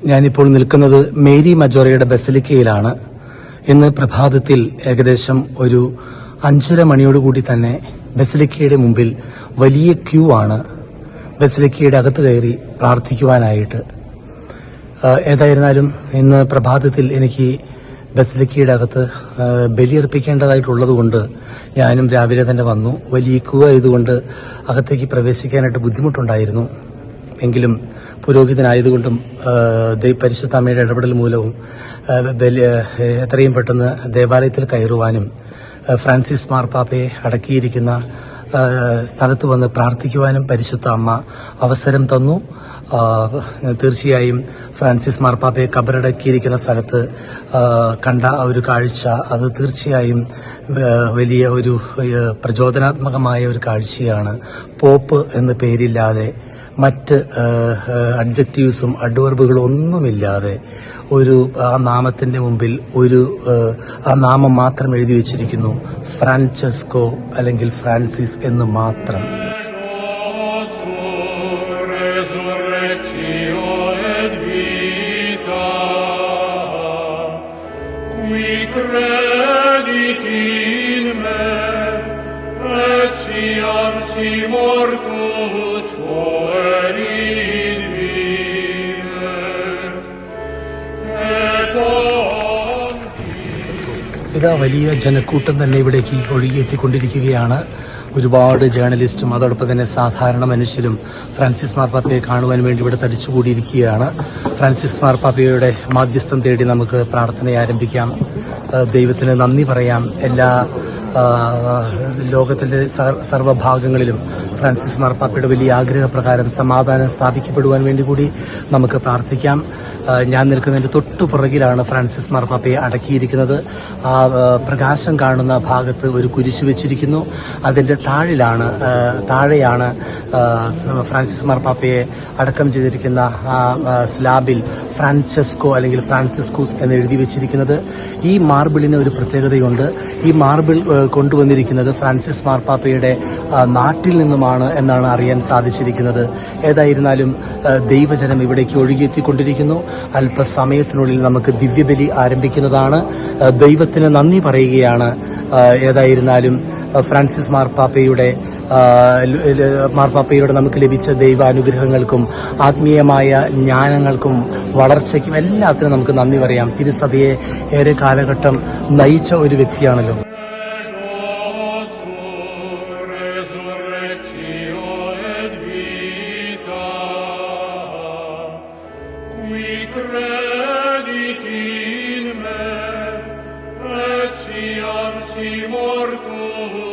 ഞാനിപ്പോൾ നിൽക്കുന്നത് മേരി മജോറയുടെ ബസിലിക്കയിലാണ്. ഇന്ന് പ്രഭാതത്തിൽ ഏകദേശം ഒരു 5:30 മണിയോടുകൂടി തന്നെ ബസിലിക്കയുടെ മുമ്പിൽ വലിയ ക്യൂ ആണ് ബസിലിക്കയുടെ അകത്ത് കയറി പ്രാർത്ഥിക്കുവാനായിട്ട്. ഏതായിരുന്നാലും ഇന്ന് പ്രഭാതത്തിൽ എനിക്ക് ബസിലിക്കയുടെ അകത്ത് ബലിയർപ്പിക്കേണ്ടതായിട്ടുള്ളതുകൊണ്ട് ഞാനും രാവിലെ തന്നെ വന്നു. വലിയ ക്യൂ ആയതുകൊണ്ട് അകത്തേക്ക് പ്രവേശിക്കാനായിട്ട് ബുദ്ധിമുട്ടുണ്ടായിരുന്നു. എങ്കിലും പുരോഹിതനായതുകൊണ്ടും പരിശുദ്ധ അമ്മയുടെ ഇടപെടൽ മൂലവും എത്രയും പെട്ടെന്ന് ദേവാലയത്തിൽ കയറുവാനും ഫ്രാൻസിസ് മാർപ്പാപ്പയെ അടക്കിയിരിക്കുന്ന സ്ഥലത്ത് വന്ന് പ്രാർത്ഥിക്കുവാനും പരിശുദ്ധ അമ്മ അവസരം തന്നു. തീർച്ചയായും ഫ്രാൻസിസ് മാർപ്പാപ്പയെ കബറടക്കിയിരിക്കുന്ന സ്ഥലത്ത് കണ്ട ഒരു കാഴ്ച അത് തീർച്ചയായും വലിയ ഒരു പ്രചോദനാത്മകമായ ഒരു കാഴ്ചയാണ്. പോപ്പ് എന്ന പേരില്ലാതെ മറ്റ് അഡ്ജക്റ്റീവ്സും അഡ്വർബുകളും ഒന്നുമില്ലാതെ ഒരു ആ നാമത്തിന്റെ മുമ്പിൽ ആ നാമം മാത്രം എഴുതി വെച്ചിരിക്കുന്നു, ഫ്രാൻചെസ്കോ അല്ലെങ്കിൽ ഫ്രാൻസിസ് എന്ന് മാത്രം. ഇതാ വലിയ ജനക്കൂട്ടം തന്നെ ഇവിടേക്ക് ഒഴുകിയെത്തിക്കൊണ്ടിരിക്കുകയാണ്. ഒരുപാട് ജേർണലിസ്റ്റും അതോടൊപ്പം തന്നെ സാധാരണ മനുഷ്യരും ഫ്രാൻസിസ് മാർപ്പാപ്പയെ കാണുവാൻ വേണ്ടി ഇവിടെ തടിച്ചുകൂടിയിരിക്കുകയാണ്. ഫ്രാൻസിസ് മാർപ്പാപ്പയുടെ മാധ്യസ്ഥം തേടി നമുക്ക് പ്രാർത്ഥന ആരംഭിക്കാം. ദൈവത്തിന് നന്ദി പറയാം. എല്ലാ ലോകത്തിലെ സർവ്വഭാഗങ്ങളിലും ഫ്രാൻസിസ് മാർപ്പാപ്പയുടെ വലിയ ആഗ്രഹപ്രകാരം സമാധാനം സ്ഥാപിക്കപ്പെടുവാൻ വേണ്ടി കൂടി നമുക്ക് പ്രാർത്ഥിക്കാം. ഞാൻ നിൽക്കുന്നതിന്റെ തൊട്ടു പുറകിലാണ് ഫ്രാൻസിസ് മാർപ്പാപ്പയെ അടക്കിയിരിക്കുന്നത്. ആ പ്രകാശം കാണുന്ന ഭാഗത്ത് ഒരു കുരിശ് വെച്ചിരിക്കുന്നു. അതിന്റെ താഴെയാണ് ഫ്രാൻസിസ് മാർപ്പാപ്പയെ അടക്കം ചെയ്തിരിക്കുന്ന ആ സ്ലാബിൽ ഫ്രാൻചെസ്കോ അല്ലെങ്കിൽ ഫ്രാൻസിസ്കൂസ് എന്ന് എഴുതി വെച്ചിരിക്കുന്നത്. ഈ മാർബിളിന് ഒരു പ്രത്യേകതയുണ്ട്. ഈ മാർബിൾ കൊണ്ടുവന്നിരിക്കുന്നത് ഫ്രാൻസിസ് മാർപ്പാപ്പയുടെ നാട്ടിൽ നിന്നുമാണ് എന്നാണ് അറിയാൻ സാധിച്ചിരിക്കുന്നത്. ഏതായിരുന്നാലും ദൈവജനം ഇവിടേക്ക് ഒഴുകിയെത്തിക്കൊണ്ടിരിക്കുന്നു. അല്പസമയത്തിനുള്ളിൽ നമുക്ക് ദിവ്യബലി ആരംഭിക്കുന്നതാണ്. ദൈവത്തിന് നന്ദി പറയുകയാണ്. ഏതായിരുന്നാലും ഫ്രാൻസിസ് മാർപ്പാപ്പയുടെ നമുക്ക് ലഭിച്ച ദൈവാനുഗ്രഹങ്ങൾക്കും ആത്മീയമായ ജ്ഞാനങ്ങൾക്കും വളർച്ചയ്ക്കും എല്ലാത്തിനും നമുക്ക് നന്ദി പറയാം. തിരുസഭയെ ഏറെ കാലഘട്ടം നയിച്ച ഒരു വ്യക്തിയാണല്ലോ. Mortus